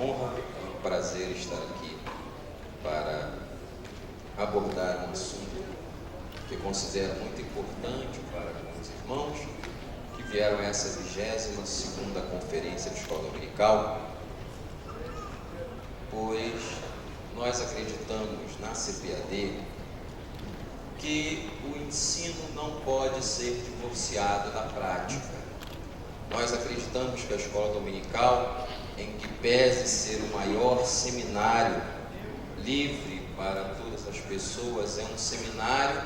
honra e um prazer estar aqui para abordar um assunto que considero muito importante para alguns irmãos que vieram a essa 22ª Conferência de Escola Dominical, pois nós acreditamos na CPAD que o ensino não pode ser divorciado da prática. Nós acreditamos que a escola dominical, em que pese ser o maior seminário livre para todas as pessoas, é um seminário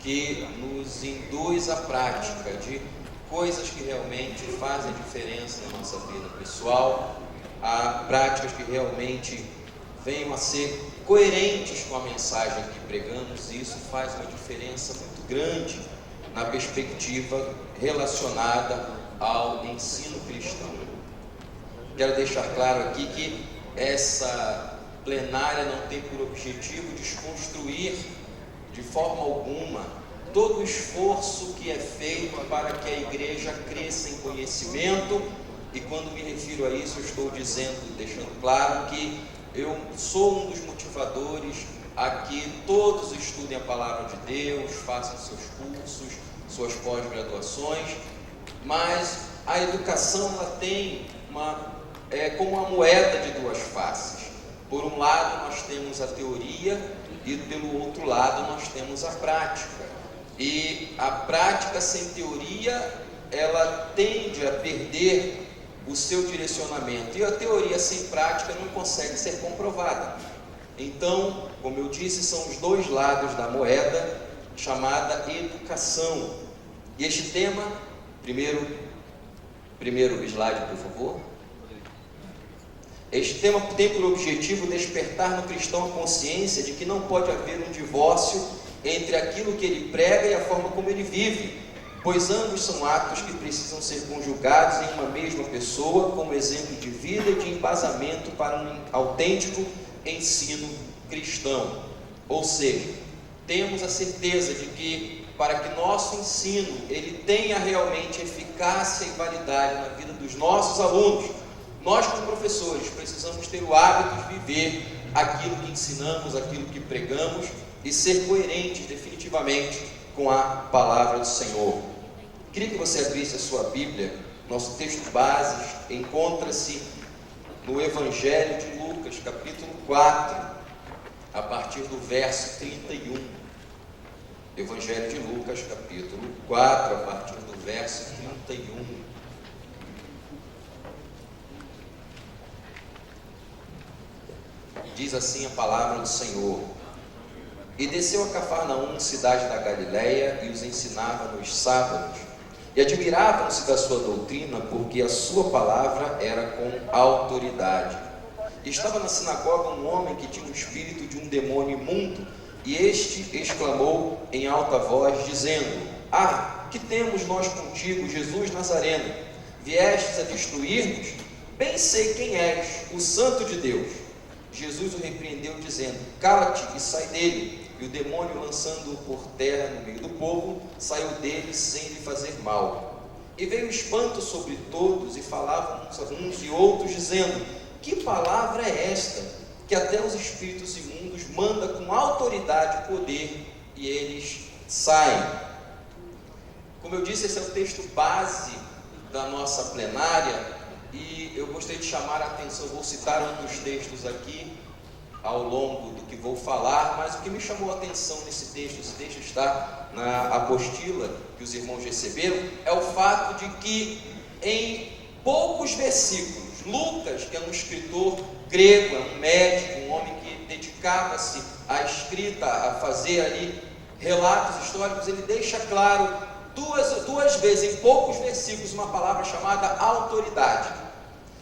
que nos induz à prática de coisas que realmente fazem diferença na nossa vida pessoal, a práticas que realmente venham a ser coerentes com a mensagem que pregamos, e isso faz uma diferença muito grande na perspectiva relacionada ao ensino cristão. Quero deixar claro aqui que essa plenária não tem por objetivo desconstruir de forma alguma todo o esforço que é feito para que a igreja cresça em conhecimento, e quando me refiro a isso, eu estou dizendo, deixando claro que eu sou um dos motivadores a que todos estudem a palavra de Deus, façam seus cursos, suas pós-graduações, mas a educação ela tem como uma moeda de duas faces. Por um lado nós temos a teoria e pelo outro lado nós temos a prática. E a prática sem teoria, ela tende a perder o seu direcionamento, e a teoria sem prática não consegue ser comprovada. Então, como eu disse, são os dois lados da moeda chamada educação. E este tema, primeiro slide, por favor. Este tema tem por objetivo despertar no cristão a consciência de que não pode haver um divórcio entre aquilo que ele prega e a forma como ele vive, pois ambos são atos que precisam ser conjugados em uma mesma pessoa como exemplo de vida e de embasamento para um autêntico ensino cristão. Ou seja, temos a certeza de que para que nosso ensino ele tenha realmente eficácia e validade na vida dos nossos alunos, nós como professores precisamos ter o hábito de viver aquilo que ensinamos, aquilo que pregamos e ser coerentes definitivamente com a palavra do Senhor. Queria que você abrisse a sua Bíblia. Nosso texto base encontra-se no Evangelho de Lucas, capítulo 4, a partir do verso 31. Evangelho de Lucas, capítulo 4, a partir do verso 31. Diz assim a palavra do Senhor: E desceu a Cafarnaum, cidade da Galileia, e os ensinava nos sábados. E admiravam-se da sua doutrina, porque a sua palavra era com autoridade. E estava na sinagoga um homem que tinha o espírito de um demônio imundo, e este exclamou em alta voz, dizendo: Ah, que temos nós contigo, Jesus Nazareno? Viestes a destruir-nos? Bem sei quem és, o Santo de Deus. Jesus o repreendeu, dizendo: Cala-te e sai dele. E o demônio, lançando-o por terra no meio do povo, saiu dele sem lhe fazer mal. E veio espanto sobre todos, e falavam uns e outros, dizendo: Que palavra é esta, que até os espíritos imundos manda com autoridade e poder, e eles saem? Como eu disse, esse é o texto base da nossa plenária, e eu gostaria de chamar a atenção, vou citar um dos textos aqui ao longo do que vou falar, mas o que me chamou a atenção nesse texto, esse texto está na apostila que os irmãos receberam, é o fato de que em poucos versículos, Lucas, que é um escritor grego, é um médico, um homem que dedicava-se à escrita, a fazer ali relatos históricos, ele deixa claro duas vezes, em poucos versículos, uma palavra chamada autoridade.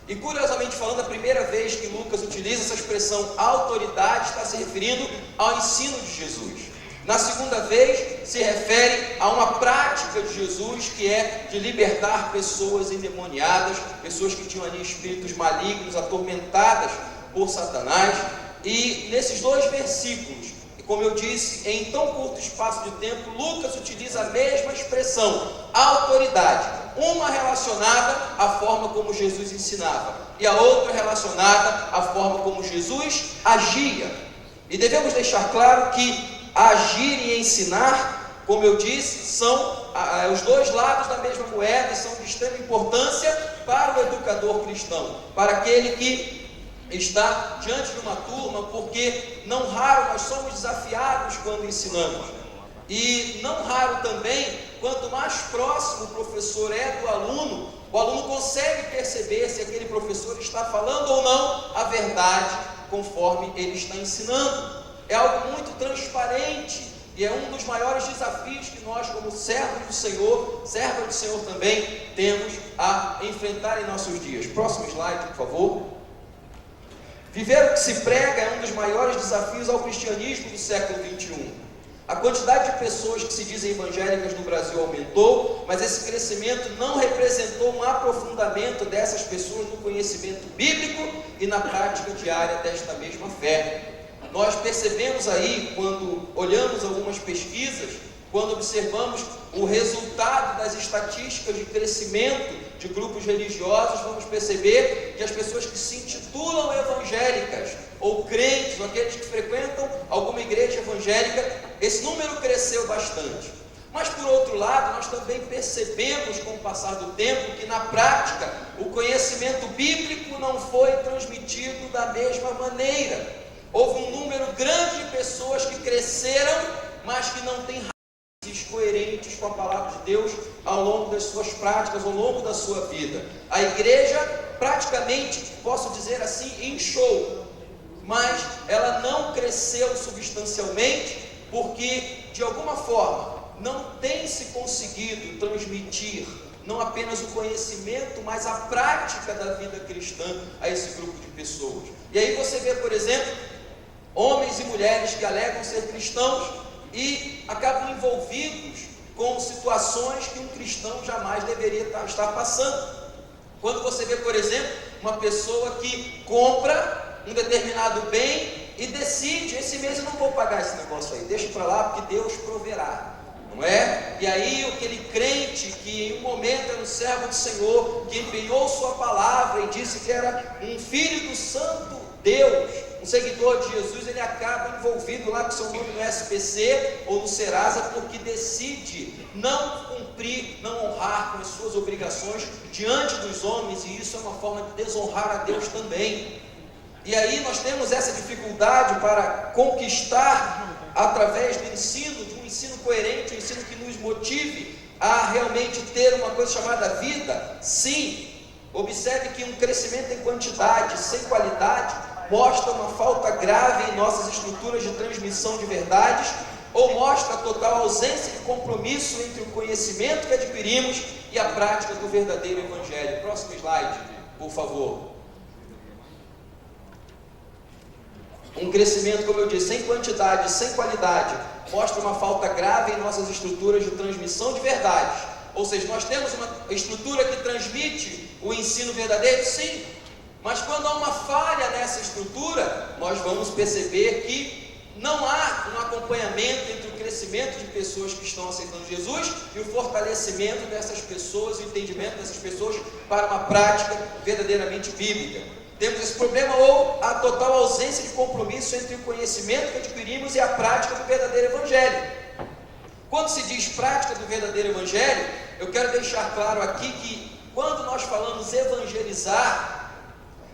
E curiosamente falando, a primeira vez que Lucas utiliza essa expressão autoridade está se referindo ao ensino de Jesus. Na segunda vez se refere a uma prática de Jesus, que é de libertar pessoas endemoniadas, pessoas que tinham ali espíritos malignos, atormentadas por Satanás. E nesses dois versículos, como eu disse, em tão curto espaço de tempo, Lucas utiliza a mesma expressão, autoridade, uma relacionada à forma como Jesus ensinava, e a outra relacionada à forma como Jesus agia. E devemos deixar claro que agir e ensinar, como eu disse, são os dois lados da mesma moeda e são de extrema importância para o educador cristão, para aquele que está diante de uma turma, porque não raro nós somos desafiados quando ensinamos. E não raro também, quanto mais próximo o professor é do aluno, o aluno consegue perceber se aquele professor está falando ou não a verdade conforme ele está ensinando. É algo muito transparente e é um dos maiores desafios que nós, como servos do Senhor, servas do Senhor também, temos a enfrentar em nossos dias. Próximo slide, por favor. Viver o que se prega é um dos maiores desafios ao cristianismo do século XXI. A quantidade de pessoas que se dizem evangélicas no Brasil aumentou, mas esse crescimento não representou um aprofundamento dessas pessoas no conhecimento bíblico e na prática diária desta mesma fé. Nós percebemos aí, quando olhamos algumas pesquisas, quando observamos o resultado das estatísticas de crescimento de grupos religiosos, vamos perceber que as pessoas que se intitulam evangélicas, ou crentes, ou aqueles que frequentam alguma igreja evangélica, esse número cresceu bastante. Mas por outro lado, nós também percebemos com o passar do tempo que na prática o conhecimento bíblico não foi transmitido da mesma maneira. Houve um número grande de pessoas que cresceram, mas que não têm raízes coerentes com a palavra de Deus ao longo das suas práticas, ao longo da sua vida. A igreja praticamente, posso dizer assim, inchou, mas ela não cresceu substancialmente, porque de alguma forma não tem se conseguido transmitir não apenas o conhecimento, mas a prática da vida cristã a esse grupo de pessoas. E aí você vê, por exemplo, homens e mulheres que alegam ser cristãos e acabam envolvidos com situações que um cristão jamais deveria estar passando. Quando você vê, por exemplo, uma pessoa que compra um determinado bem e decide, esse mês eu não vou pagar esse negócio aí, deixa para lá porque Deus proverá, não é? E aí aquele crente que em um momento era um servo do Senhor, que empenhou sua palavra e disse que era um filho do santo Deus, um seguidor de Jesus, ele acaba envolvido lá com seu nome no SPC ou no Serasa, porque decide não cumprir, não honrar com as suas obrigações diante dos homens, e isso é uma forma de desonrar a Deus também. E aí nós temos essa dificuldade para conquistar através do ensino, de um ensino coerente, um ensino que nos motive a realmente ter uma coisa chamada vida. Sim, observe que um crescimento em quantidade sem qualidade mostra uma falta grave em nossas estruturas de transmissão de verdades, ou mostra a total ausência de compromisso entre o conhecimento que adquirimos e a prática do verdadeiro evangelho. Próximo slide, por favor. Um crescimento, como eu disse, sem quantidade, sem qualidade, mostra uma falta grave em nossas estruturas de transmissão de verdades. Ou seja, nós temos uma estrutura que transmite o ensino verdadeiro, sim, mas quando há uma falha nessa estrutura, nós vamos perceber que não há um acompanhamento entre o crescimento de pessoas que estão aceitando Jesus e o fortalecimento dessas pessoas, o entendimento dessas pessoas para uma prática verdadeiramente bíblica. Temos esse problema, ou a total ausência de compromisso entre o conhecimento que adquirimos e a prática do verdadeiro evangelho. Quando se diz prática do verdadeiro evangelho, eu quero deixar claro aqui que quando nós falamos evangelizar,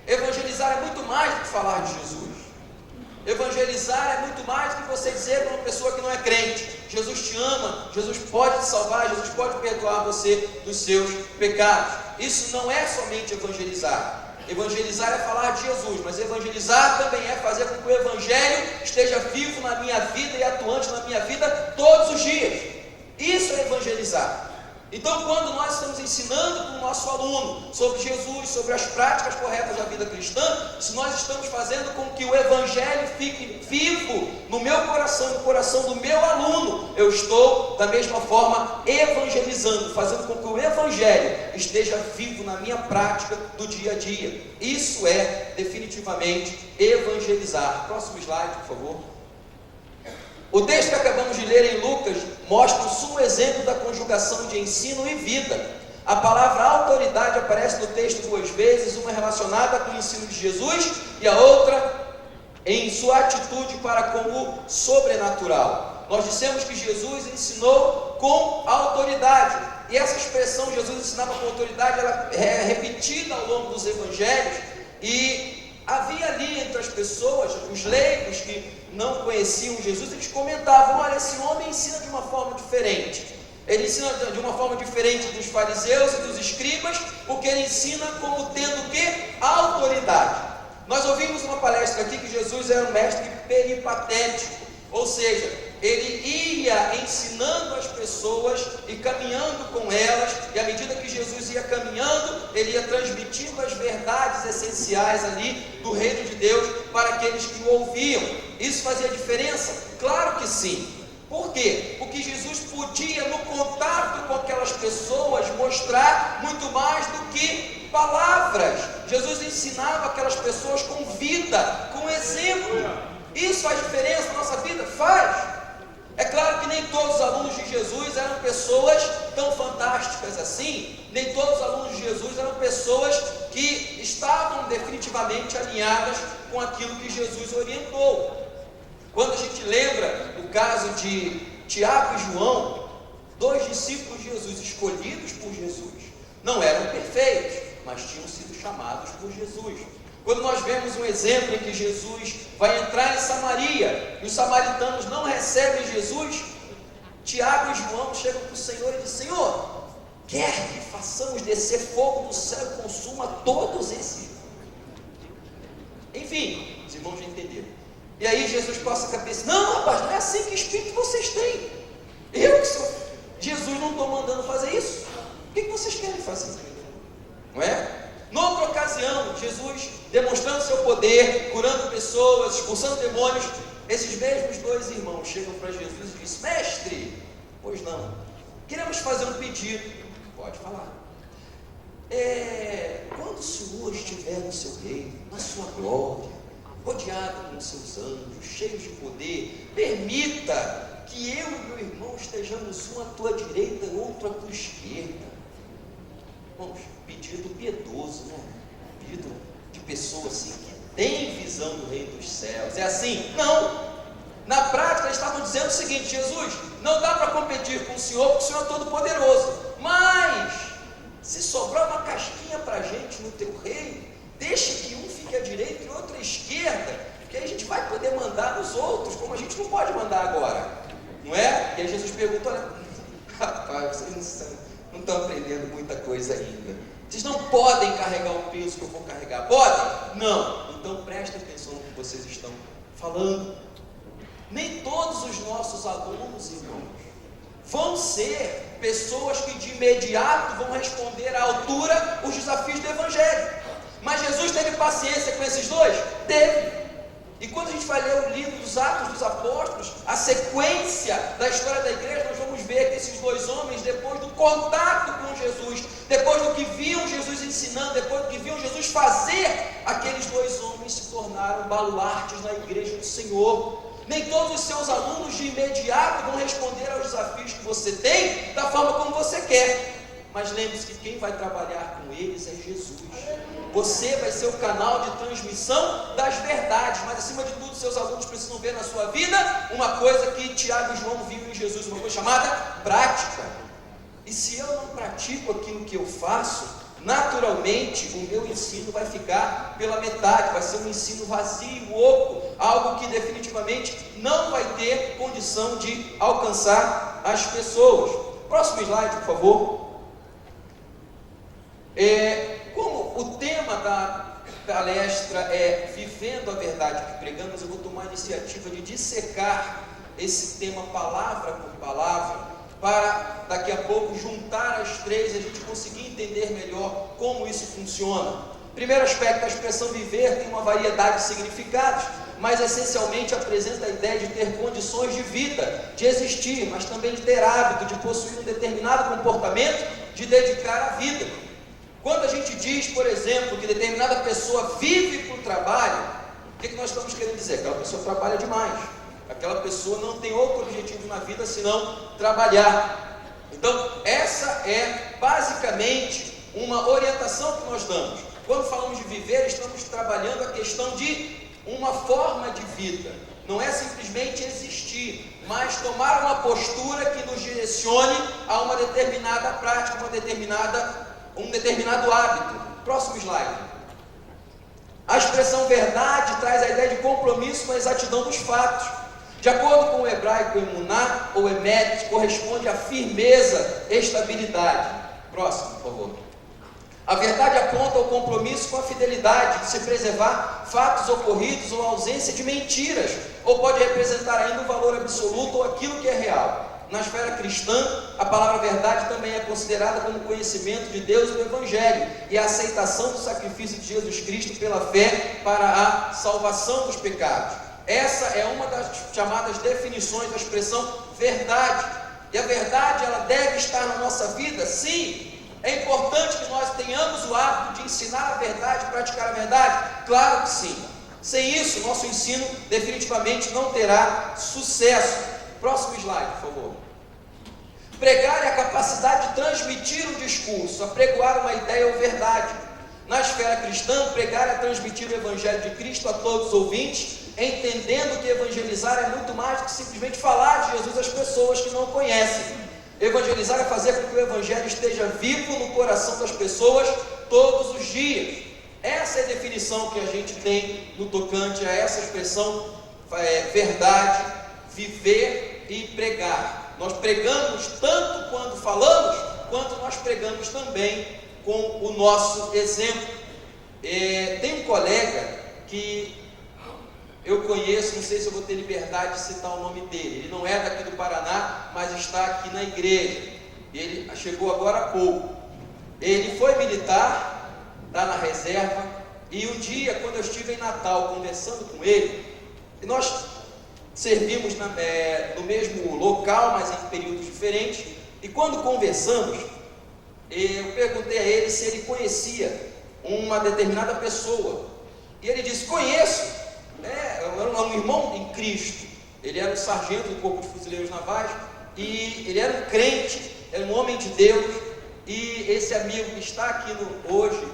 evangelizar é muito mais do que falar de Jesus. Evangelizar é muito mais do que você dizer para uma pessoa que não é crente: Jesus te ama, Jesus pode te salvar, Jesus pode perdoar você dos seus pecados. Isso não é somente evangelizar. Evangelizar é falar de Jesus, mas evangelizar também é fazer com que o Evangelho esteja vivo na minha vida e atuante na minha vida todos os dias. Isso é evangelizar. Então, quando nós estamos ensinando para o nosso aluno sobre Jesus, sobre as práticas corretas da vida cristã, se nós estamos fazendo com que o Evangelho fique vivo no meu coração, no coração do meu aluno, eu estou, da mesma forma, evangelizando, fazendo com que o Evangelho esteja vivo na minha prática do dia a dia. Isso é, definitivamente, evangelizar. Próximo slide, por favor. O texto que acabamos de ler em Lucas mostra o sumo exemplo da conjugação de ensino e vida. A palavra autoridade aparece no texto 2 vezes, uma relacionada com o ensino de Jesus e a outra em sua atitude para com o sobrenatural. Nós dissemos que Jesus ensinou com autoridade, e essa expressão Jesus ensinava com autoridade, ela é repetida ao longo dos evangelhos, e havia ali entre as pessoas, os leigos que não conheciam Jesus, eles comentavam: olha, esse homem ensina de uma forma diferente, ele ensina de uma forma diferente dos fariseus e dos escribas, porque ele ensina como tendo o quê? Autoridade. Nós ouvimos uma palestra aqui que Jesus era um mestre peripatético, ou seja, ele ia ensinando as pessoas e caminhando com elas, e à medida que Jesus ia caminhando, ele ia transmitindo as verdades essenciais ali do reino de Deus para aqueles que o ouviam. Isso fazia diferença? Claro que sim. Por quê? Porque Jesus podia, no contato com aquelas pessoas, mostrar muito mais do que palavras. Jesus ensinava aquelas pessoas com vida, com exemplo. Isso faz diferença na nossa vida? Faz. É claro que nem todos os alunos de Jesus eram pessoas tão fantásticas assim, nem todos os alunos de Jesus eram pessoas que estavam definitivamente alinhadas com aquilo que Jesus orientou. Quando a gente lembra o caso de Tiago e João, 2 discípulos de Jesus, escolhidos por Jesus, não eram perfeitos, mas tinham sido chamados por Jesus. Quando nós vemos um exemplo em que Jesus vai entrar em Samaria, e os samaritanos não recebem Jesus, Tiago e João chegam para o Senhor e dizem: Senhor, quer que façamos descer fogo do céu e consuma todos esses? Enfim, os irmãos já entenderam. E aí Jesus passa a cabeça: não, rapaz, não é assim. Que espírito vocês têm? Eu que sou Jesus, não estou mandando fazer isso. O que vocês querem fazer? Não é? Noutra ocasião, Jesus demonstrando seu poder, curando pessoas, expulsando demônios, esses mesmos 2 irmãos chegam para Jesus e dizem: mestre, pois não, queremos fazer um pedido. Pode falar. Quando o Senhor estiver no seu reino, na sua glória, rodeado com seus anjos, cheios de poder, permita que eu e meu irmão estejamos um à tua direita e outro à tua esquerda. Irmãos, pedido piedoso, né? Pedido de pessoa assim que tem visão do reino dos céus. É assim? Não! Na prática eles estavam dizendo o seguinte: Jesus, não dá para competir com o Senhor, porque o Senhor é todo poderoso, mas se sobrar uma casquinha para a gente no teu reino, deixa que um fique à direita e outro à esquerda, que aí a gente vai poder mandar nos outros, como a gente não pode mandar agora, não é? E aí Jesus pergunta: olha, rapaz, vocês não estão aprendendo muita coisa ainda. Vocês não podem carregar o peso que eu vou carregar. Podem? Não. Então prestem atenção no que vocês estão falando. Nem todos os nossos alunos, irmãos, vão ser pessoas que de imediato vão responder à altura os desafios do Evangelho. Mas Jesus teve paciência com esses 2? Teve. E quando a gente vai ler o livro dos Atos dos Apóstolos, a sequência da história da igreja, nós vamos ver que esses 2 homens, depois do contato com Jesus, depois do que viam Jesus ensinando, depois do que viam Jesus fazer, aqueles 2 homens se tornaram baluartes na igreja do Senhor. Nem todos os seus alunos de imediato vão responder aos desafios que você tem da forma como você quer. Mas lembre-se que quem vai trabalhar com eles é Jesus. Você vai ser o canal de transmissão das verdades, mas acima de tudo, seus alunos precisam ver na sua vida uma coisa que Tiago e João viram em Jesus, uma coisa chamada prática. E se eu não pratico aquilo que eu faço, naturalmente o meu ensino vai ficar pela metade, vai ser um ensino vazio, oco, algo que definitivamente não vai ter condição de alcançar as pessoas. Próximo slide, por favor. Como o tema da palestra é Vivendo a Verdade que Pregamos, eu vou tomar a iniciativa de dissecar esse tema palavra por palavra, para daqui a pouco juntar as 3 e a gente conseguir entender melhor como isso funciona. Primeiro aspecto, a expressão viver tem uma variedade de significados, mas essencialmente apresenta a ideia de ter condições de vida, de existir, mas também de ter hábito, de possuir um determinado comportamento, de dedicar a vida. Quando a gente diz, por exemplo, que determinada pessoa vive para o trabalho, o que nós estamos querendo dizer? Aquela pessoa trabalha demais. Aquela pessoa não tem outro objetivo na vida senão trabalhar. Então, essa é basicamente uma orientação que nós damos. Quando falamos de viver, estamos trabalhando a questão de uma forma de vida. Não é simplesmente existir, mas tomar uma postura que nos direcione a uma determinada prática, um determinado hábito. Próximo slide. A expressão verdade traz a ideia de compromisso com a exatidão dos fatos. De acordo com o hebraico, emuná ou emet corresponde à firmeza, estabilidade. Próximo, por favor. A verdade aponta ao compromisso com a fidelidade, de se preservar fatos ocorridos ou a ausência de mentiras, ou pode representar ainda o valor absoluto ou aquilo que é real. Na esfera cristã, a palavra verdade também é considerada como conhecimento de Deus e do Evangelho, e a aceitação do sacrifício de Jesus Cristo pela fé para a salvação dos pecados. Essa é uma das chamadas definições da expressão verdade. E a verdade, ela deve estar na nossa vida? Sim. É importante que nós tenhamos o hábito de ensinar a verdade, praticar a verdade? Claro que sim. Sem isso, nosso ensino definitivamente não terá sucesso. Próximo slide, por favor. Pregar é a capacidade de transmitir um discurso, apregoar uma ideia ou verdade. Na esfera cristã, pregar é transmitir o Evangelho de Cristo a todos os ouvintes, entendendo que evangelizar é muito mais do que simplesmente falar de Jesus às pessoas que não conhecem. Evangelizar é fazer com que o Evangelho esteja vivo no coração das pessoas todos os dias. Essa é a definição que a gente tem no tocante a essa expressão verdade, viver e pregar. Nós pregamos tanto quando falamos, quanto nós pregamos também com o nosso exemplo. Tem um colega que eu conheço, não sei se eu vou ter liberdade de citar o nome dele. Ele não é daqui do Paraná, mas está aqui na igreja. Ele chegou agora há pouco. Ele foi militar, está na reserva. E um dia, quando eu estive em Natal conversando com ele, nós servimos no mesmo local, mas em períodos diferentes. E quando conversamos, eu perguntei a ele se ele conhecia uma determinada pessoa. E ele disse: conheço. Era um irmão em Cristo. Ele era um sargento do Corpo de Fuzileiros Navais e ele era um crente, era um homem de Deus. E esse amigo que está aqui hoje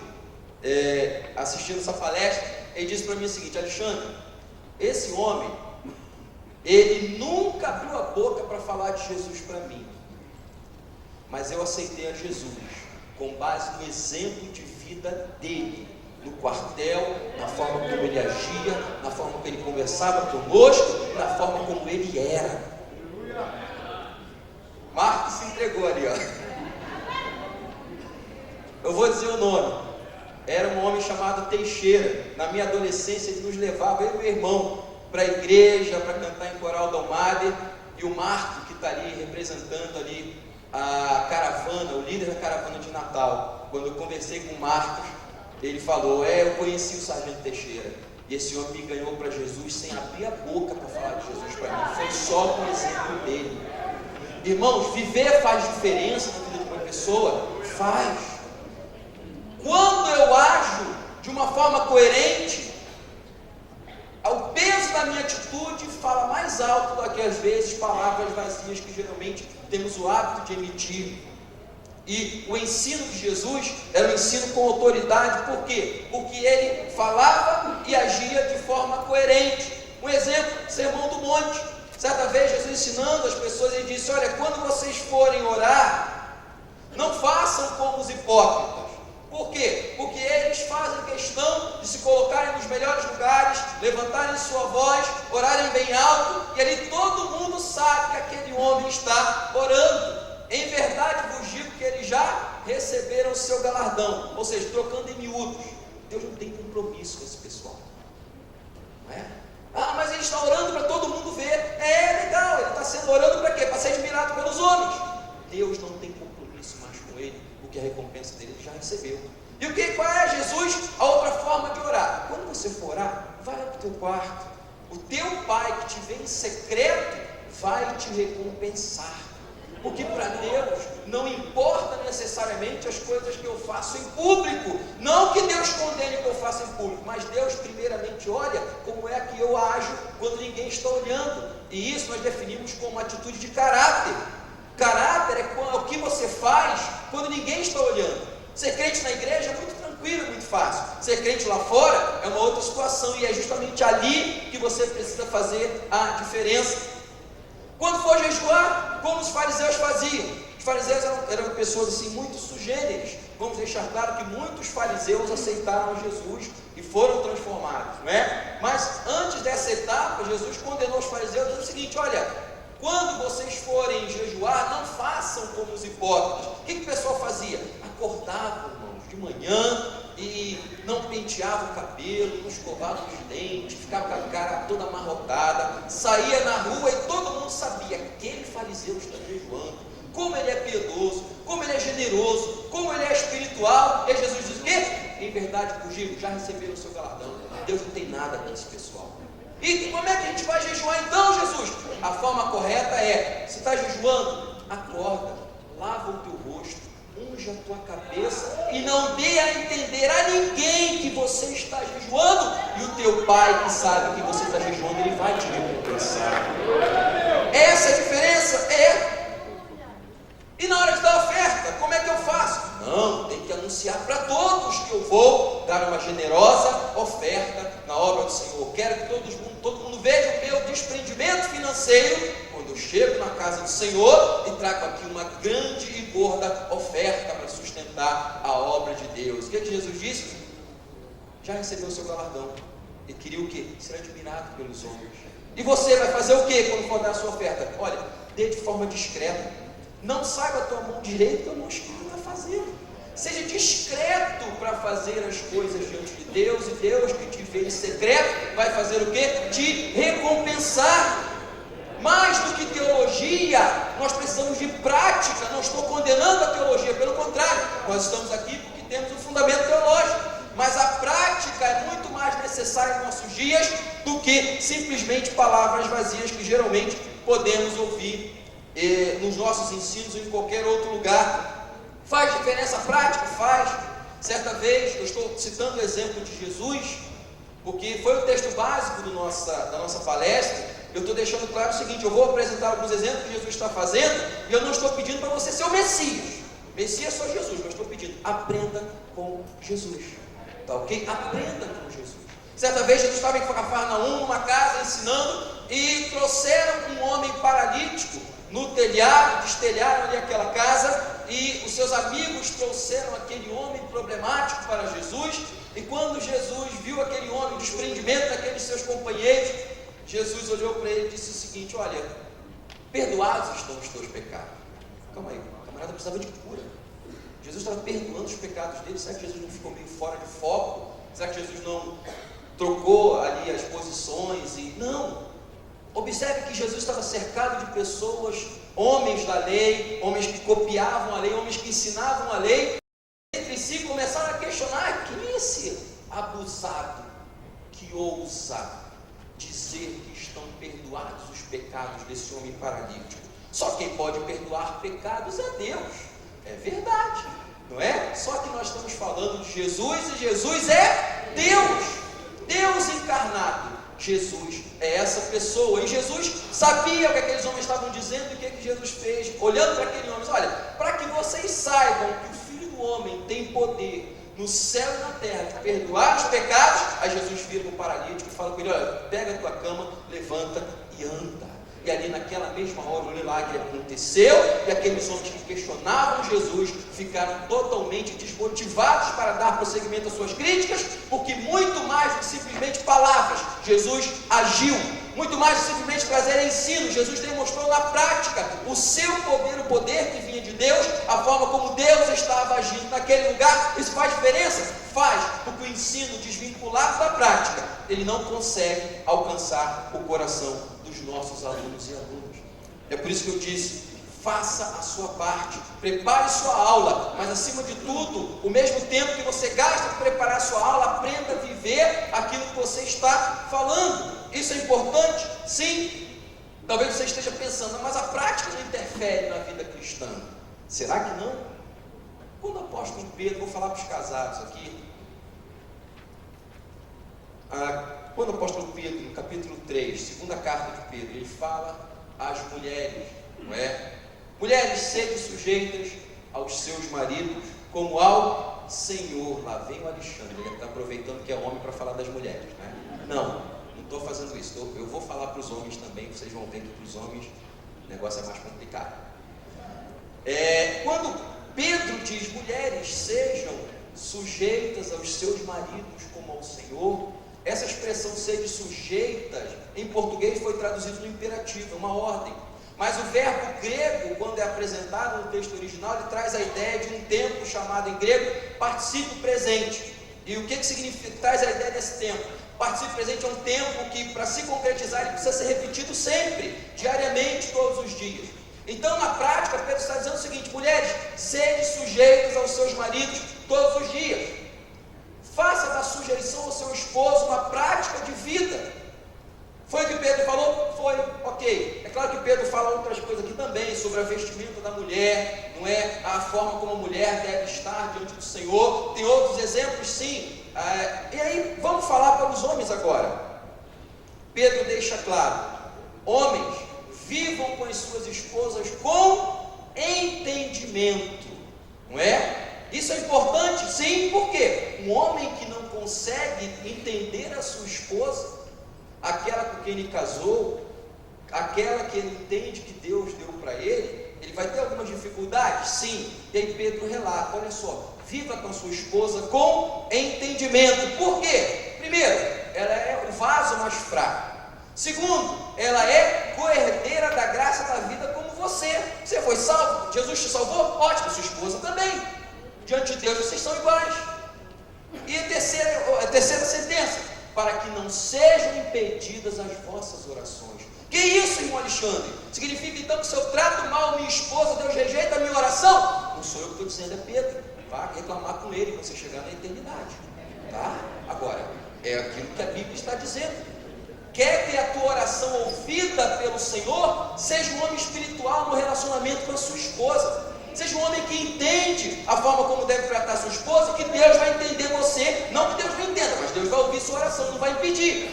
assistindo essa palestra, ele disse para mim o seguinte: Alexandre, esse homem, ele nunca abriu a boca para falar de Jesus para mim, mas eu aceitei a Jesus com base no exemplo de vida dele, no quartel, na forma como ele agia, na forma como ele conversava conosco, na forma como ele era. Marcos se entregou ali, ó. Eu vou dizer o nome. Era um homem chamado Teixeira. Na minha adolescência ele nos levava, eu e meu irmão, para a igreja, para cantar em coral da Almader. E o Marcos, que está ali representando ali a caravana, o líder da caravana de Natal. Quando eu conversei com o Marcos, ele falou: eu conheci o sargento Teixeira, e esse homem me ganhou para Jesus sem abrir a boca para falar de Jesus para mim, foi só com o exemplo dele. Irmãos, viver faz diferença na vida de uma pessoa? Faz. Quando eu ajo de uma forma coerente, o peso da minha atitude fala mais alto do que às vezes palavras vazias que geralmente temos o hábito de emitir. E o ensino de Jesus era um ensino com autoridade. Por quê? Porque ele falava e agia de forma coerente. Um exemplo, Sermão do Monte. Certa vez Jesus ensinando as pessoas, ele disse: olha, quando vocês forem orar, não façam como os hipócritas. Por quê? Porque eles fazem questão de se colocarem nos melhores lugares, levantarem sua voz, orarem bem alto, e ali todo mundo sabe que aquele homem está orando. Em verdade vos digo que eles já receberam o seu galardão. Ou seja, trocando em miúdos, Deus não tem compromisso com esse pessoal, não é? Mas ele está orando para todo mundo ver. Legal, ele está sendo orando para quê? Para ser admirado pelos homens. Deus não tem compromisso mais com ele, porque a recompensa dele ele já recebeu. E qual é, Jesus? A outra forma de orar. Quando você for orar, vai para o teu quarto. O teu pai que te vê em secreto vai te recompensar. Porque para Deus não importa necessariamente as coisas que eu faço em público. Não que Deus condene o que eu faço em público, mas Deus primeiramente olha como é que eu ajo quando ninguém está olhando. E isso nós definimos como atitude de caráter. Caráter é o que você faz quando ninguém está olhando. Ser crente na igreja é muito tranquilo, muito fácil. Ser crente lá fora é uma outra situação, e é justamente ali que você precisa fazer a diferença. Quando for jejuar, como os fariseus faziam? Os fariseus eram pessoas assim muito sugêneres. Vamos deixar claro que muitos fariseus aceitaram Jesus e foram transformados, não é? Mas antes dessa etapa, Jesus condenou os fariseus dizendo o seguinte: olha, quando vocês forem jejuar, não façam como os hipócritas. O que o pessoal fazia? Acordava, irmãos, de manhã e não penteava o cabelo, não escovava os dentes, ficava com a cara toda amarrotada, saía na rua e todo mundo sabia: aquele fariseu está jejuando, como ele é piedoso, como ele é generoso, como ele é espiritual. E Jesus diz o quê? Em verdade vos digo, já receberam o seu galardão. Deus não tem nada com esse pessoal. E como é que a gente vai jejuar então, Jesus? A forma correta é: se está jejuando, acorda, lava o teu rosto, unja a tua cabeça e não dê a entender a ninguém que você está jejuando, e o teu pai, que sabe que você está jejuando, ele vai te recompensar. Essa é a diferença. E na hora de dar oferta, como é que eu faço? Não, tem que anunciar para todos que eu vou dar uma generosa oferta na obra do Senhor. Quero que todo mundo veja o meu desprendimento financeiro quando eu chego na casa do Senhor e trago aqui uma grande e gorda oferta para sustentar a obra de Deus. O que Jesus disse? Já recebeu o seu galardão. Ele queria o quê? Ser admirado pelos homens. E você vai fazer o quê quando for dar a sua oferta? Olha, dê de forma discreta. Não saiba a tua mão direita, eu não estou fazendo. Seja discreto para fazer as coisas diante de Deus, e Deus que te vê em secreto vai fazer o quê? Te recompensar. Mais do que teologia, nós precisamos de prática. Não estou condenando a teologia, pelo contrário, nós estamos aqui porque temos um fundamento teológico, mas a prática é muito mais necessária em nossos dias do que simplesmente palavras vazias que geralmente podemos ouvir nos nossos ensinos ou em qualquer outro lugar. Faz diferença prática? Faz. Certa vez, eu estou citando o exemplo de Jesus, porque foi o texto básico da nossa palestra. Eu estou deixando claro o seguinte: eu vou apresentar alguns exemplos que Jesus está fazendo, e eu não estou pedindo para você ser o Messias. Messias é só Jesus, mas estou pedindo: aprenda com Jesus. Tá ok? Aprenda com Jesus. Certa vez Jesus estava em Cafarnaum, numa casa, ensinando, e trouxeram um homem paralítico no telhado, destelharam ali aquela casa, e os seus amigos trouxeram aquele homem problemático para Jesus. E quando Jesus viu aquele homem, o desprendimento daqueles seus companheiros, Jesus olhou para ele e disse o seguinte: olha, perdoados estão os teus pecados. Calma aí, o camarada precisava de cura. Jesus estava perdoando os pecados dele. Será que Jesus não ficou meio fora de foco? Será que Jesus não trocou ali as posições? Não. Observe que Jesus estava cercado de pessoas, homens da lei, homens que copiavam a lei, homens que ensinavam a lei. Entre si começaram a questionar: quem é esse abusado que ousa dizer que estão perdoados os pecados desse homem paralítico? Só quem pode perdoar pecados é Deus. É verdade, não é? Só que nós estamos falando de Jesus, e Jesus é Deus encarnado. Jesus é essa pessoa, e Jesus sabia o que aqueles homens estavam dizendo. E o que Jesus fez? Olhando para aquele homem: olha, para que vocês saibam que o Filho do Homem tem poder no céu e na terra de perdoar os pecados. Aí Jesus vira para o paralítico e fala com ele: olha, pega a tua cama, levanta e anda. E ali naquela mesma hora o milagre aconteceu, e aqueles homens que questionavam Jesus ficaram totalmente desmotivados para dar prosseguimento às suas críticas, porque muito mais do que simplesmente palavras, Jesus agiu. Muito mais do que simplesmente trazer ensino, Jesus demonstrou na prática o seu poder, o poder que vinha de Deus, a forma como Deus estava agindo naquele lugar. Isso faz diferença? Faz, porque o ensino desvinculado da prática, ele não consegue alcançar o coração dos nossos alunos e alunas. É por isso que eu disse: faça a sua parte, prepare sua aula, mas acima de tudo, o mesmo tempo que você gasta para preparar a sua aula, aprenda a viver aquilo que você está falando. Isso é importante? Sim. Talvez você esteja pensando: mas a prática não interfere na vida cristã. Será que não? Quando o apóstolo Pedro, vou falar para os casados aqui, quando o apóstolo Pedro, no capítulo 3, segunda carta de Pedro, ele fala às mulheres, não é? Mulheres, sede sujeitas aos seus maridos, como ao Senhor. Lá vem o Alexandre, ele está aproveitando que é homem para falar das mulheres, né? Não estou fazendo isso. Eu vou falar para os homens também, vocês vão ver que para os homens o negócio é mais complicado. Quando Pedro diz, mulheres, sejam sujeitas aos seus maridos como ao Senhor, essa expressão sede sujeitas, em português foi traduzido no imperativo, é uma ordem. Mas o verbo grego, quando é apresentado no texto original, ele traz a ideia de um tempo chamado em grego particípio presente. E o que significa? Traz a ideia desse tempo. Particípio presente é um tempo que, para se concretizar, ele precisa ser repetido sempre, diariamente, todos os dias. Então, na prática, Pedro está dizendo o seguinte: mulheres, sede sujeitas aos seus maridos todos os dias. Faça da sujeição ao seu esposo uma prática de vida. Foi o que Pedro falou? Foi, ok. É claro que Pedro fala outras coisas aqui também, sobre a vestimenta da mulher, não é? A forma como a mulher deve estar diante do Senhor. Tem outros exemplos, sim. E aí, vamos falar para os homens agora. Pedro deixa claro: homens, vivam com as suas esposas com entendimento, não é? Isso é importante, sim, porque um homem que não consegue entender a sua esposa, aquela com quem ele casou, aquela que ele entende que Deus deu para ele, ele vai ter algumas dificuldades, sim. E aí Pedro relata, olha só, viva com a sua esposa com entendimento. Por quê? Primeiro, ela é o vaso mais fraco. Segundo, ela é coerdeira da graça da vida como você. Você foi salvo? Jesus te salvou? Ótimo, sua esposa também. Diante de Deus vocês são iguais. E a terceira sentença: para que não sejam impedidas as vossas orações. Que isso, irmão Alexandre? Significa então que se eu trato mal minha esposa, Deus rejeita a minha oração? Não sou eu que estou dizendo, é Pedro. Vá reclamar com ele quando você chegar na eternidade, tá? Agora, é aquilo que a Bíblia está dizendo. Quer ter a tua oração ouvida pelo Senhor? Seja um homem espiritual no relacionamento com a sua esposa. Seja um homem que entende a forma como deve tratar a sua esposa, que Deus vai entender você. Não que Deus não entenda, mas Deus vai ouvir sua oração, não vai impedir.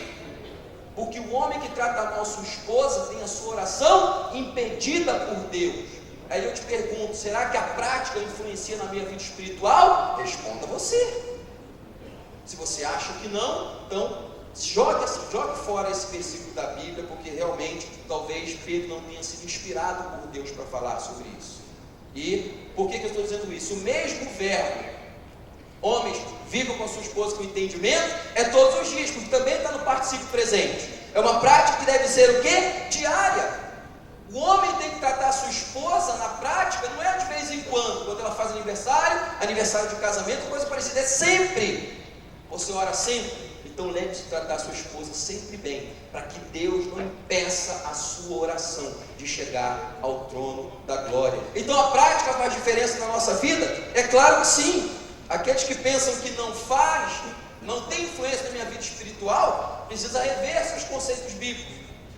Porque o homem que trata mal sua esposa tem a sua oração impedida por Deus. Aí eu te pergunto, será que a prática influencia na minha vida espiritual? Responda você. Se você acha que não, então jogue fora esse versículo da Bíblia, porque realmente talvez Pedro não tenha sido inspirado por Deus para falar sobre isso. E por que eu estou dizendo isso? O mesmo verbo, homens, vivam com a sua esposa com entendimento, é todos os dias, porque também está no particípio presente. É uma prática que deve ser o quê? Diária. O homem tem que tratar a sua esposa na prática, não é de vez em quando ela faz aniversário de casamento, coisa parecida, é sempre. Você ora sempre. Então lembre-se de tratar a sua esposa sempre bem, para que Deus não impeça a sua oração de chegar ao trono da glória. Então a prática faz diferença na nossa vida? É claro que sim. Aqueles que pensam que não tem influência na minha vida espiritual, precisa rever seus conceitos bíblicos.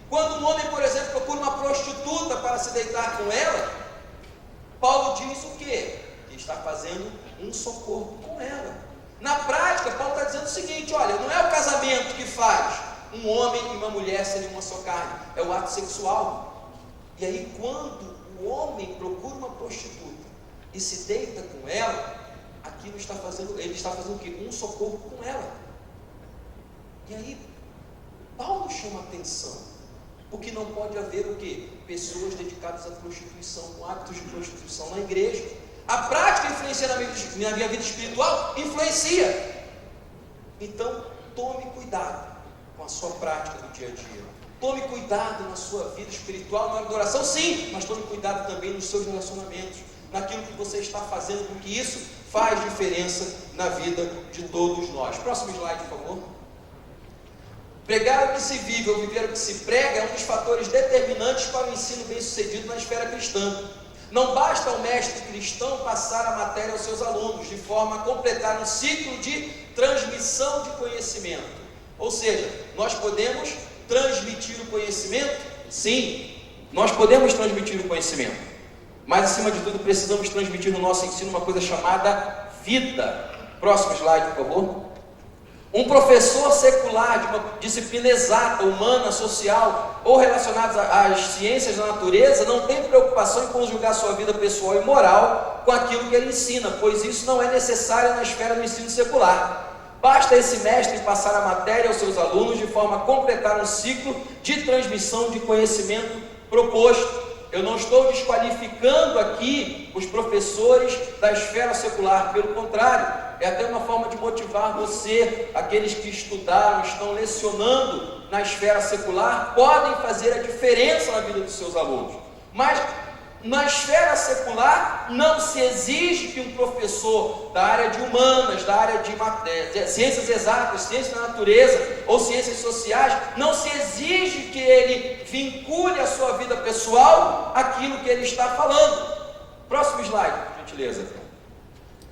Quando um homem, por exemplo, procura uma prostituta para se deitar com ela, Paulo diz o quê? Que está fazendo um socorro com ela. Na prática, Paulo está dizendo o seguinte: olha, não é o casamento que faz um homem e uma mulher serem uma só carne, é o ato sexual. E aí, quando o homem procura uma prostituta e se deita com ela, ele está fazendo o quê? Um socorro com ela. E aí, Paulo chama atenção, porque não pode haver o quê? Pessoas dedicadas à prostituição, com hábitos de prostituição na igreja. A prática influencia na minha vida espiritual? Influencia. Então, tome cuidado com a sua prática do dia a dia. Tome cuidado na sua vida espiritual, na hora da oração, sim, mas tome cuidado também nos seus relacionamentos, naquilo que você está fazendo, porque isso faz diferença na vida de todos nós. Próximo slide, por favor. Pregar o que se vive ou viver o que se prega é um dos fatores determinantes para o ensino bem-sucedido na esfera cristã. Não basta ao mestre cristão passar a matéria aos seus alunos, de forma a completar um ciclo de transmissão de conhecimento. Ou seja, nós podemos transmitir o conhecimento? Sim, nós podemos transmitir o conhecimento. Mas, acima de tudo, precisamos transmitir no nosso ensino uma coisa chamada vida. Próximo slide, por favor. Um professor secular de uma disciplina exata, humana, social ou relacionados às ciências da natureza não tem preocupação em conjugar sua vida pessoal e moral com aquilo que ele ensina, pois isso não é necessário na esfera do ensino secular. Basta esse mestre passar a matéria aos seus alunos de forma a completar um ciclo de transmissão de conhecimento proposto. Eu não estou desqualificando aqui os professores da esfera secular, pelo contrário, é até uma forma de motivar você, aqueles que estudaram, estão lecionando na esfera secular, podem fazer a diferença na vida dos seus alunos. Mas na esfera secular não se exige que um professor da área de humanas, da área de ciências exatas, ciências da natureza ou ciências sociais, não se exige que ele vincule a sua vida pessoal àquilo que ele está falando. Próximo slide, por gentileza.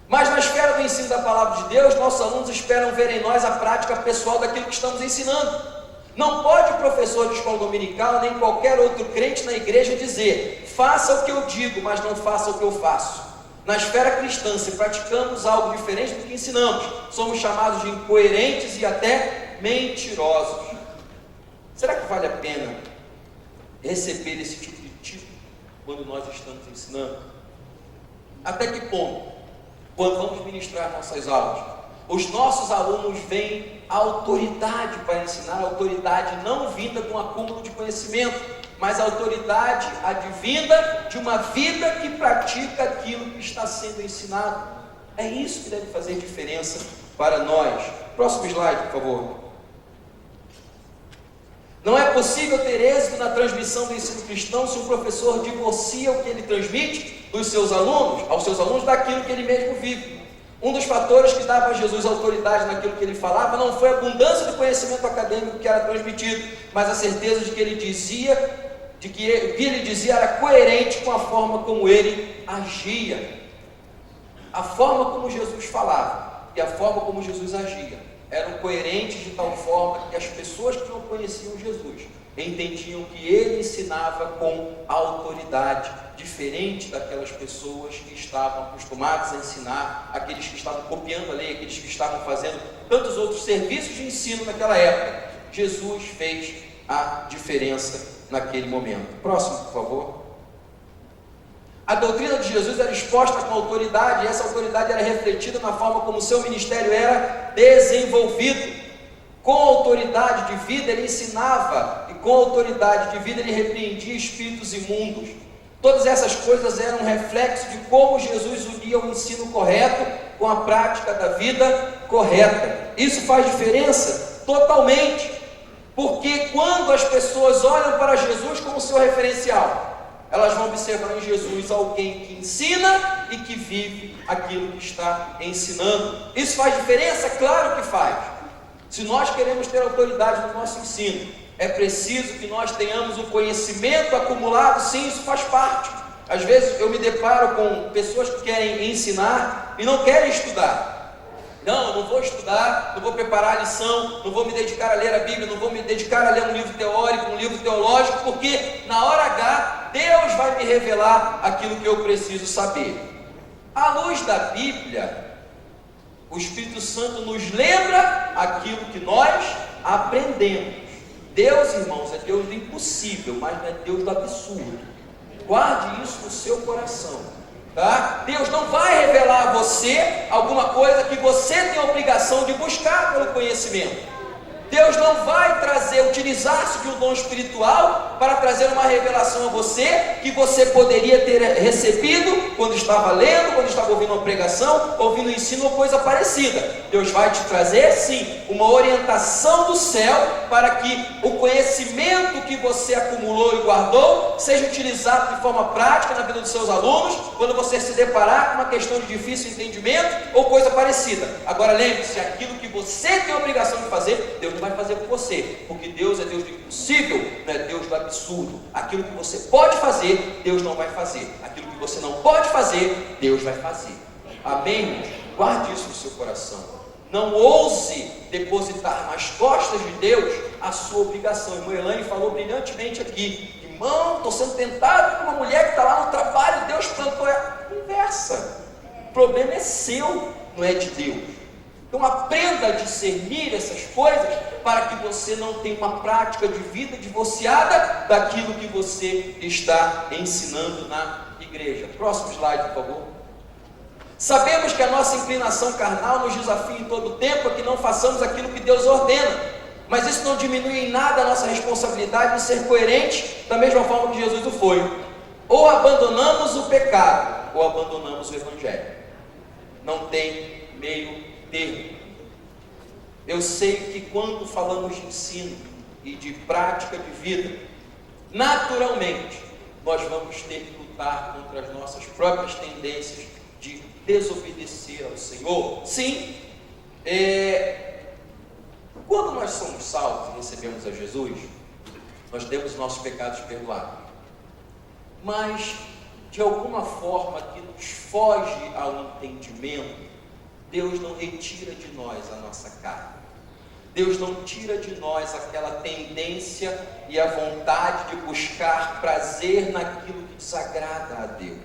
Mas na esfera do ensino da palavra de Deus, nossos alunos esperam ver em nós a prática pessoal daquilo que estamos ensinando. Não pode o professor de escola dominical, nem qualquer outro crente na igreja dizer: faça o que eu digo, mas não faça o que eu faço. Na esfera cristã, se praticamos algo diferente do que ensinamos, somos chamados de incoerentes e até mentirosos. Será que vale a pena receber esse tipo de título quando nós estamos ensinando? Até que ponto, quando vamos ministrar nossas aulas, os nossos alunos veem a autoridade para ensinar, a autoridade não vinda de um acúmulo de conhecimento, mas a autoridade advinda de uma vida que pratica aquilo que está sendo ensinado? É isso que deve fazer diferença para nós. Próximo slide, por favor. Não é possível ter êxito na transmissão do ensino cristão se o professor divorcia o que ele transmite aos seus alunos daquilo que ele mesmo vive. Um dos fatores que dava a Jesus autoridade naquilo que ele falava não foi a abundância do conhecimento acadêmico que era transmitido, mas a certeza de que ele dizia, de que o que ele dizia era coerente com a forma como ele agia. A forma como Jesus falava e a forma como Jesus agia eram coerentes de tal forma que as pessoas que não conheciam Jesus entendiam que ele ensinava com autoridade, diferente daquelas pessoas que estavam acostumadas a ensinar, aqueles que estavam copiando a lei, aqueles que estavam fazendo tantos outros serviços de ensino naquela época. Jesus fez a diferença naquele momento. Próximo, por favor. A doutrina de Jesus era exposta com autoridade, e essa autoridade era refletida na forma como o seu ministério era desenvolvido. Com autoridade de vida ele ensinava, e com autoridade de vida ele repreendia espíritos imundos. Todas essas coisas eram um reflexo de como Jesus unia o ensino correto com a prática da vida correta. Isso faz diferença totalmente, porque quando as pessoas olham para Jesus como seu referencial, elas vão observar em Jesus alguém que ensina e que vive aquilo que está ensinando. Isso faz diferença? Claro que faz. Se nós queremos ter autoridade no nosso ensino, é preciso que nós tenhamos um conhecimento acumulado. Sim, isso faz parte. Às vezes eu me deparo com pessoas que querem ensinar e não querem estudar. Não, não vou estudar, não vou preparar a lição, não vou me dedicar a ler a Bíblia, não vou me dedicar a ler um livro teórico, um livro teológico, porque na hora H, Deus vai me revelar aquilo que eu preciso saber. À luz da Bíblia, o Espírito Santo nos lembra aquilo que nós aprendemos. Deus, irmãos, é Deus do impossível, mas não é Deus do absurdo. Guarde isso no seu coração, tá? Deus não vai revelar a você alguma coisa que você tem a obrigação de buscar pelo conhecimento. Deus não vai utilizar-se de um dom espiritual para trazer uma revelação a você que você poderia ter recebido quando estava lendo, quando estava ouvindo uma pregação, ouvindo um ensino ou coisa parecida. Deus vai te trazer, sim, uma orientação do céu para que o conhecimento que você acumulou e guardou seja utilizado de forma prática na vida dos seus alunos, quando você se deparar com uma questão de difícil entendimento ou coisa parecida. Agora lembre-se, aquilo que você tem a obrigação de fazer, Deus não vai fazer por você, porque Deus é Deus do impossível, não é Deus do absurdo. Aquilo que você pode fazer, Deus não vai fazer. Aquilo que você não pode fazer, Deus vai fazer. Amém? Guarde isso no seu coração. Não ouse depositar nas costas de Deus a sua obrigação. A irmã Elaine falou brilhantemente aqui: irmão, estou sendo tentado por uma mulher que está lá no trabalho, Deus plantou. Conversa. O problema é seu, não é de Deus. Então aprenda a discernir essas coisas para que você não tenha uma prática de vida divorciada daquilo que você está ensinando na igreja. Próximo slide, por favor. Sabemos que a nossa inclinação carnal nos desafia em todo o tempo a que não façamos aquilo que Deus ordena, mas isso não diminui em nada a nossa responsabilidade de ser coerente da mesma forma que Jesus o foi. Ou abandonamos o pecado, ou abandonamos o evangelho. Não tem meio termo. Eu sei que quando falamos de ensino e de prática de vida, naturalmente nós vamos ter que lutar contra as nossas próprias tendências de desobedecer ao Senhor. Sim, quando nós somos salvos e recebemos a Jesus, nós temos nossos pecados perdoados, mas de alguma forma que nos foge ao entendimento, Deus não retira de nós a nossa carne. Deus não tira de nós aquela tendência e a vontade de buscar prazer naquilo que desagrada a Deus.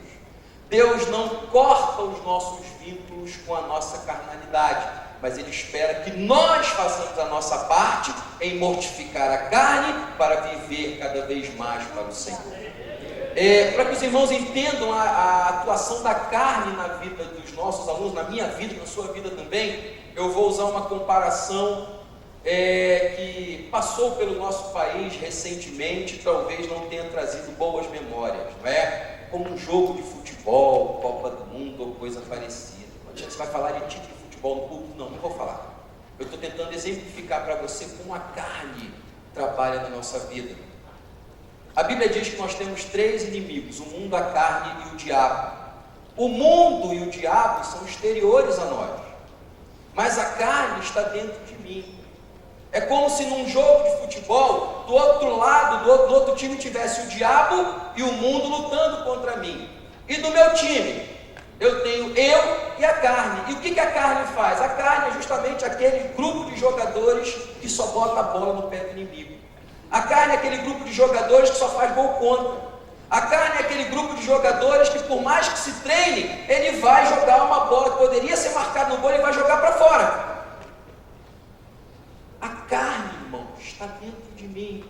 Deus não corta os nossos vínculos com a nossa carnalidade, mas Ele espera que nós façamos a nossa parte em mortificar a carne para viver cada vez mais para o Senhor. Para que os irmãos entendam a atuação da carne na vida dos nossos alunos, na minha vida, na sua vida também, eu vou usar uma comparação que passou pelo nosso país recentemente, talvez não tenha trazido boas memórias, não é? Como um jogo de futebol, Copa do Mundo ou coisa parecida. Você vai falar de tipo de futebol no público? Não vou falar. Eu estou tentando exemplificar para você como a carne trabalha na nossa vida. A Bíblia diz que nós temos 3 inimigos: o mundo, a carne e o diabo. O mundo e o diabo são exteriores a nós, mas a carne está dentro de mim. É como se num jogo de futebol, do outro lado, do outro time tivesse o diabo e o mundo lutando contra mim. E do meu time, eu tenho eu e a carne. E o que a carne faz? A carne é justamente aquele grupo de jogadores que só bota a bola no pé do inimigo. A carne é aquele grupo de jogadores que só faz gol contra. A carne é aquele grupo de jogadores que, por mais que se treine, ele vai jogar uma bola que poderia ser marcada no gol e vai jogar para fora. A carne, irmão, está dentro de mim.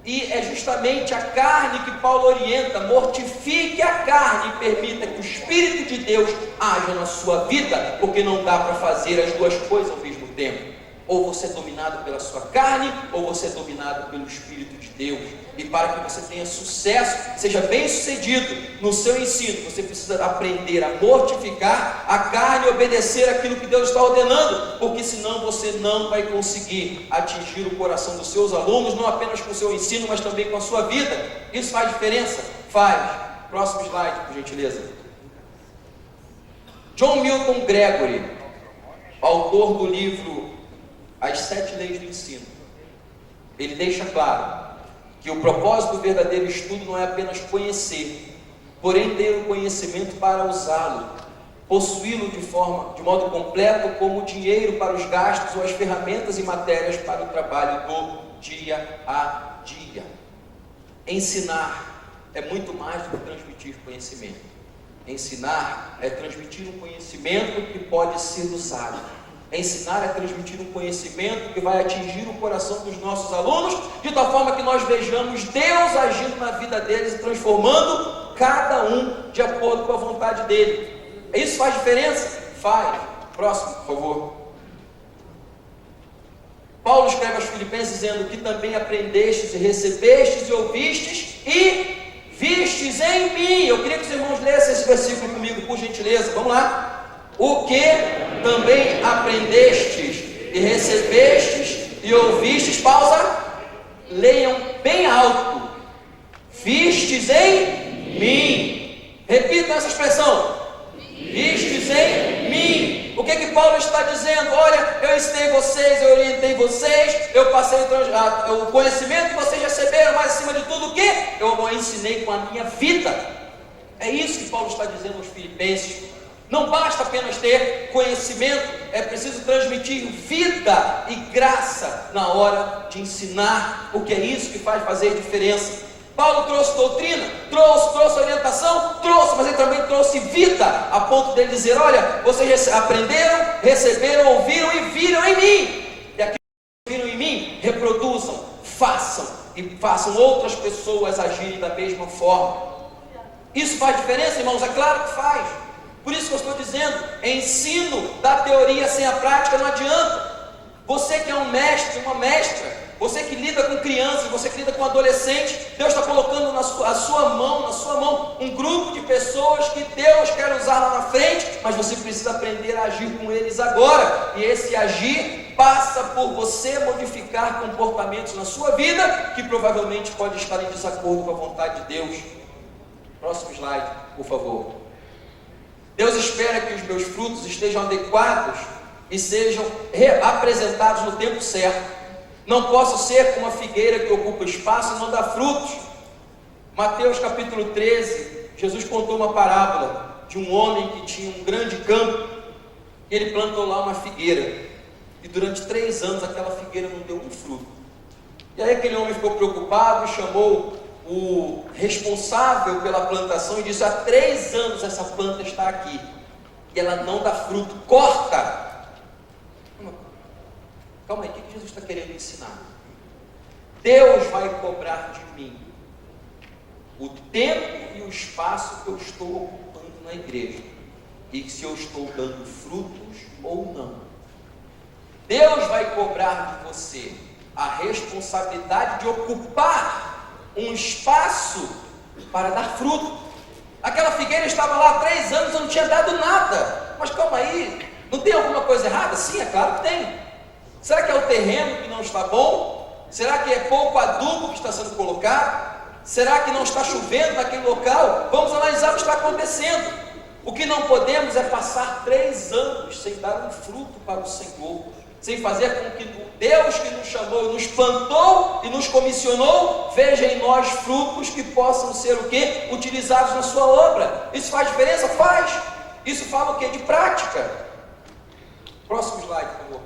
E é justamente a carne que Paulo orienta: mortifique a carne e permita que o Espírito de Deus haja na sua vida, porque não dá para fazer as duas coisas ao mesmo tempo. Ou você é dominado pela sua carne, ou você é dominado pelo Espírito de Deus. E para que você tenha sucesso, seja bem sucedido no seu ensino, você precisa aprender a mortificar a carne e obedecer aquilo que Deus está ordenando, porque senão você não vai conseguir atingir o coração dos seus alunos, não apenas com o seu ensino, mas também com a sua vida. Isso faz diferença? Faz. Próximo slide, por gentileza. John Milton Gregory, autor do livro As 7 Leis do Ensino, ele deixa claro que o propósito do verdadeiro estudo não é apenas conhecer, porém ter o conhecimento para usá-lo, possuí-lo de modo completo, como o dinheiro para os gastos ou as ferramentas e matérias para o trabalho do dia a dia. Ensinar é muito mais do que transmitir conhecimento. Ensinar é transmitir um conhecimento que pode ser usado. Ensinar é transmitir um conhecimento que vai atingir o coração dos nossos alunos, de tal forma que nós vejamos Deus agindo na vida deles e transformando cada um de acordo com a vontade dele. Isso faz diferença? Faz. Próximo, por favor. Paulo escreve aos Filipenses dizendo que também aprendestes e recebestes e ouvistes e vistes em mim. Eu queria que os irmãos lessem esse versículo comigo, por gentileza. Vamos lá. O que também aprendestes e recebestes e ouvistes, pausa, leiam bem alto, vistes em mim. Repitam essa expressão, vistes em mim. O que Paulo está dizendo? Olha, eu ensinei vocês, eu orientei vocês, eu passei o conhecimento que vocês receberam, mas acima de tudo o que? Eu ensinei com a minha vida. É isso que Paulo está dizendo aos Filipenses. Não basta apenas ter conhecimento, é preciso transmitir vida e graça na hora de ensinar, porque é isso que faz fazer diferença. Paulo trouxe doutrina, trouxe orientação, mas ele também trouxe vida, a ponto dele dizer: olha, vocês aprenderam, receberam, ouviram e viram em mim, e aquilo que viram em mim, reproduzam, façam outras pessoas agirem da mesma forma. Isso faz diferença, irmãos? É claro que faz. Por isso que eu estou dizendo, ensino da teoria sem a prática não adianta. Você que é um mestre, uma mestra, você que lida com crianças, você que lida com adolescentes, Deus está colocando na sua mão, um grupo de pessoas que Deus quer usar lá na frente, mas você precisa aprender a agir com eles agora, e esse agir passa por você modificar comportamentos na sua vida, que provavelmente pode estar em desacordo com a vontade de Deus. Próximo slide, por favor. Deus espera que os meus frutos estejam adequados e sejam apresentados no tempo certo. Não posso ser como a figueira que ocupa espaço e não dá frutos. Mateus capítulo 13, Jesus contou uma parábola de um homem que tinha um grande campo, e ele plantou lá uma figueira, e durante 3 anos aquela figueira não deu um fruto. E aí aquele homem ficou preocupado e chamou o responsável pela plantação e disse: há 3 anos essa planta está aqui e ela não dá fruto, corta. Calma aí, o que Jesus está querendo ensinar? Deus vai cobrar de mim o tempo e o espaço que eu estou ocupando na igreja, e se eu estou dando frutos ou não. Deus vai cobrar de você a responsabilidade de ocupar um espaço para dar fruto. Aquela figueira estava lá há 3 anos e não tinha dado nada. Mas calma aí, não tem alguma coisa errada? Sim, é claro que tem. Será que é o terreno que não está bom? Será que é pouco adubo que está sendo colocado? Será que não está chovendo naquele local? Vamos analisar o que está acontecendo. O que não podemos é passar 3 anos sem dar um fruto para o Senhor, sem fazer com que Deus que nos chamou, nos plantou e nos comissionou, veja em nós frutos que possam ser o quê? Utilizados na sua obra. Isso faz diferença? Faz. Isso fala o quê? De prática. Próximo slide, por favor.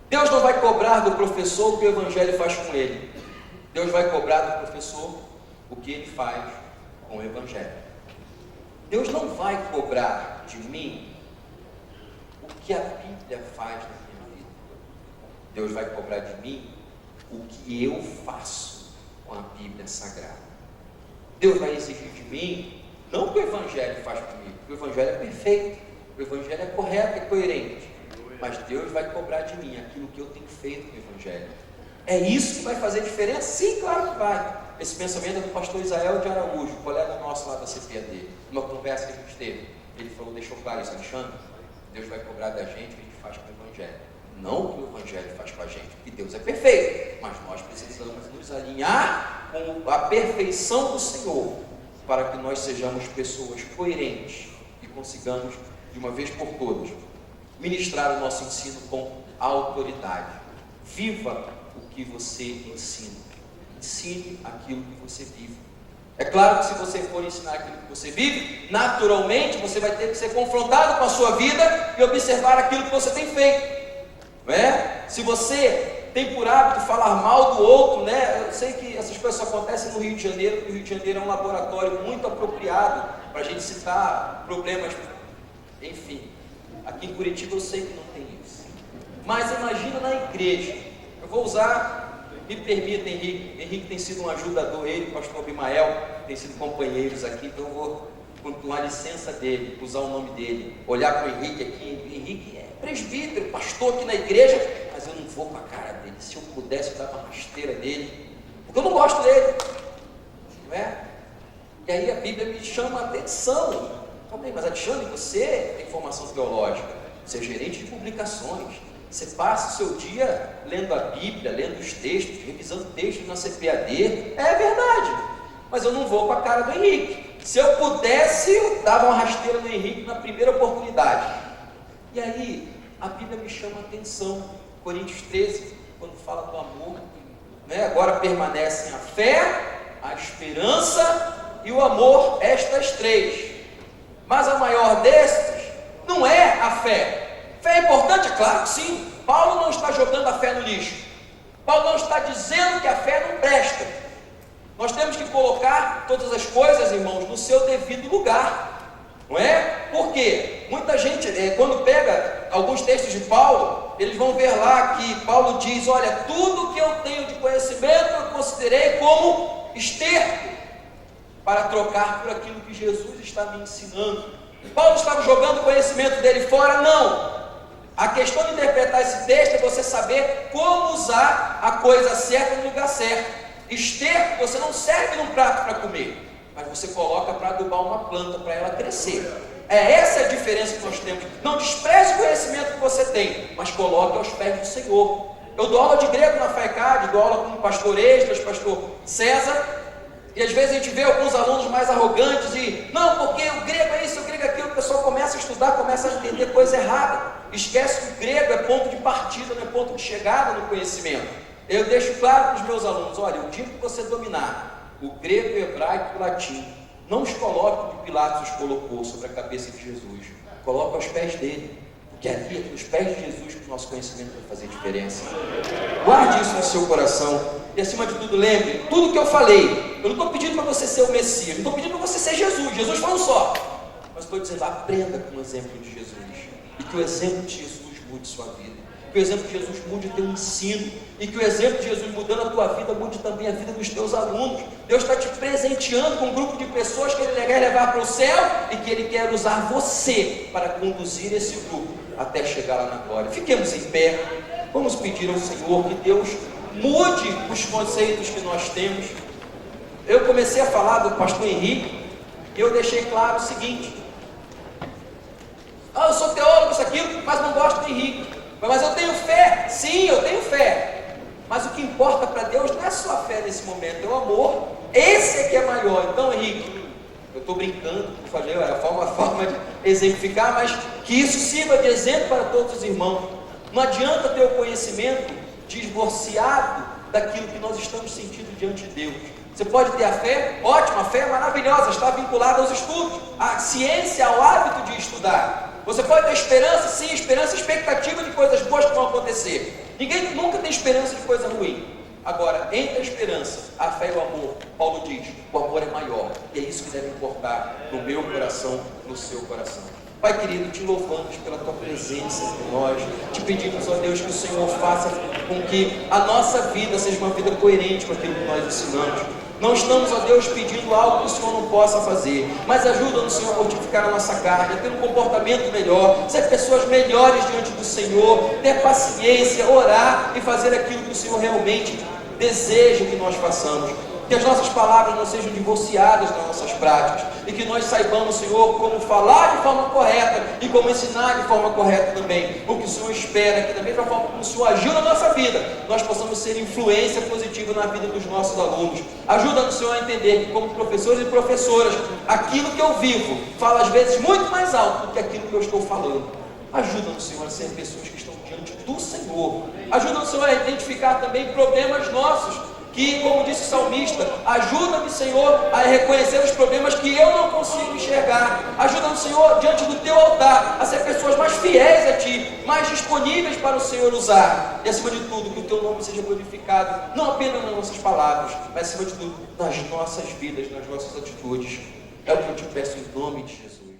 Deus não vai cobrar do professor o que o Evangelho faz com ele. Deus vai cobrar do professor o que ele faz com o Evangelho. Deus não vai cobrar de mim o que a Bíblia faz na minha vida. Deus vai cobrar de mim o que eu faço com a Bíblia Sagrada. Deus vai exigir de mim não o que o Evangelho faz comigo, porque o Evangelho é perfeito, o Evangelho é correto, é coerente. Mas Deus vai cobrar de mim aquilo que eu tenho feito com o Evangelho. É isso que vai fazer diferença? Sim, claro que vai. Esse pensamento é do pastor Israel de Araújo, colega nosso lá da CPAD. Numa conversa que a gente teve, ele falou, deixou claro isso: Alexandre, Deus vai cobrar da gente o que a gente faz com o Evangelho, não o que o Evangelho faz com a gente, porque Deus é perfeito, mas nós precisamos nos alinhar com a perfeição do Senhor, para que nós sejamos pessoas coerentes e consigamos, de uma vez por todas, ministrar o nosso ensino com autoridade. Viva o que você ensina. Ensine aquilo que você vive. É claro que se você for ensinar aquilo que você vive, naturalmente você vai ter que ser confrontado com a sua vida e observar aquilo que você tem feito. Não é? Se você tem por hábito falar mal do outro, né? Eu sei que essas coisas só acontecem no Rio de Janeiro, porque o Rio de Janeiro é um laboratório muito apropriado para a gente citar problemas, enfim. Aqui em Curitiba eu sei que não tem isso. Mas imagina na igreja. Eu vou usar, me permita, Henrique. Henrique tem sido um ajudador, ele e o pastor Abimael têm sido companheiros aqui, então eu vou, com a licença dele, usar o nome dele, olhar para o Henrique aqui. Henrique é presbítero, pastor aqui na igreja, mas eu não vou com a cara dele. Se eu pudesse, eu dava uma rasteira dele, porque eu não gosto dele. Não é? E aí a Bíblia me chama a atenção. Também, mas Alexandre, você tem formação teológica, você é gerente de publicações, você passa o seu dia lendo a Bíblia, lendo os textos, revisando textos na CPAD. É verdade, mas eu não vou com a cara do Henrique. Se eu pudesse, eu dava uma rasteira no Henrique na primeira oportunidade. E aí, a Bíblia me chama a atenção. Coríntios 13, quando fala do amor, né? Agora permanecem a fé, a esperança e o amor, estas 3. Mas a maior destes não é a fé. Fé é importante? É claro que sim. Paulo não está jogando a fé no lixo. Paulo não está dizendo que a fé não presta. Nós temos que colocar todas as coisas, irmãos, no seu devido lugar, não é? Porque muita gente, quando pega alguns textos de Paulo, eles vão ver lá que Paulo diz: olha, tudo que eu tenho de conhecimento eu considerei como esterco para trocar por aquilo que Jesus está me ensinando. Paulo estava jogando o conhecimento dele fora? Não. A questão de interpretar esse texto é você saber como usar a coisa certa no lugar certo. Esterco você não serve num prato para comer, mas você coloca para adubar uma planta, para ela crescer. Essa é a diferença que nós temos. Não despreze o conhecimento que você tem, mas coloque aos pés do Senhor. Eu dou aula de grego na FAECAD, dou aula com o pastor Esdras, pastor César, e às vezes a gente vê alguns alunos mais arrogantes e, não, porque o grego é isso, o grego é aquilo, o pessoal começa a estudar, começa a entender coisa errada, esquece que o grego é ponto de partida, não é ponto de chegada no conhecimento. Eu deixo claro para os meus alunos: olha, o dia que você dominar o grego, o hebraico e o latim, não os coloque o que Pilatos os colocou sobre a cabeça de Jesus, coloque aos pés dele, porque ali é nos pés de Jesus que o nosso conhecimento vai fazer diferença. Guarde isso no seu coração e, acima de tudo, lembre, tudo que eu falei, eu não estou pedindo para você ser o Messias, não estou pedindo para você ser Jesus, Jesus foi um só, mas estou dizendo: aprenda com o exemplo de Jesus, e que o exemplo de Jesus mude sua vida, que o exemplo de Jesus mude o teu ensino, e que o exemplo de Jesus mudando a tua vida mude também a vida dos teus alunos. Deus está te presenteando com um grupo de pessoas que Ele quer levar para o céu, e que Ele quer usar você para conduzir esse grupo até chegar lá na glória. Fiquemos em pé, vamos pedir ao Senhor que Deus mude os conceitos que nós temos. Eu comecei a falar do pastor Henrique, e eu deixei claro o seguinte: eu sou teólogo, isso, aquilo, mas não gosto do Henrique. Mas eu tenho fé, sim, eu tenho fé, mas o que importa para Deus não é a sua fé nesse momento, é o amor. Esse é que é maior. Então, Henrique, eu estou brincando, eu falei, é a forma de exemplificar, mas que isso sirva de exemplo para todos os irmãos. Não adianta ter o conhecimento divorciado daquilo que nós estamos sentindo diante de Deus. Você pode ter a fé, ótima, a fé é maravilhosa, está vinculada aos estudos, à ciência, ao hábito de estudar. Você pode ter esperança, sim, esperança, expectativa de coisas boas que vão acontecer. Ninguém nunca tem esperança de coisa ruim. Agora, entre a esperança, a fé e o amor, Paulo diz: o amor é maior, e é isso que deve importar no meu coração, no seu coração. Pai querido, te louvamos pela tua presença entre nós, te pedimos, ó Deus, que o Senhor faça com que a nossa vida seja uma vida coerente com aquilo que nós ensinamos. Não estamos, ó Deus, pedindo algo que o Senhor não possa fazer, mas ajuda-nos, Senhor, a mortificar a nossa carne, a ter um comportamento melhor, ser pessoas melhores diante do Senhor, ter paciência, orar e fazer aquilo que o Senhor realmente deseja que nós façamos. Que as nossas palavras não sejam divorciadas das nossas práticas, e que nós saibamos, Senhor, como falar de forma correta e como ensinar de forma correta também. O que o Senhor espera que, da mesma forma como o Senhor agiu na nossa vida, nós possamos ser influência positiva na vida dos nossos alunos. Ajuda-nos, Senhor, a entender que, como professores e professoras, aquilo que eu vivo fala às vezes muito mais alto do que aquilo que eu estou falando. Ajuda-nos, Senhor, a ser pessoas que estão diante do Senhor. Ajuda-nos, Senhor, a identificar também problemas nossos, que, como disse o salmista, ajuda-me, Senhor, a reconhecer os problemas que eu não consigo enxergar. Ajuda-me, Senhor, diante do teu altar, a ser pessoas mais fiéis a ti, mais disponíveis para o Senhor usar. E, acima de tudo, que o teu nome seja glorificado, não apenas nas nossas palavras, mas, acima de tudo, nas nossas vidas, nas nossas atitudes. É o que eu te peço em nome de Jesus.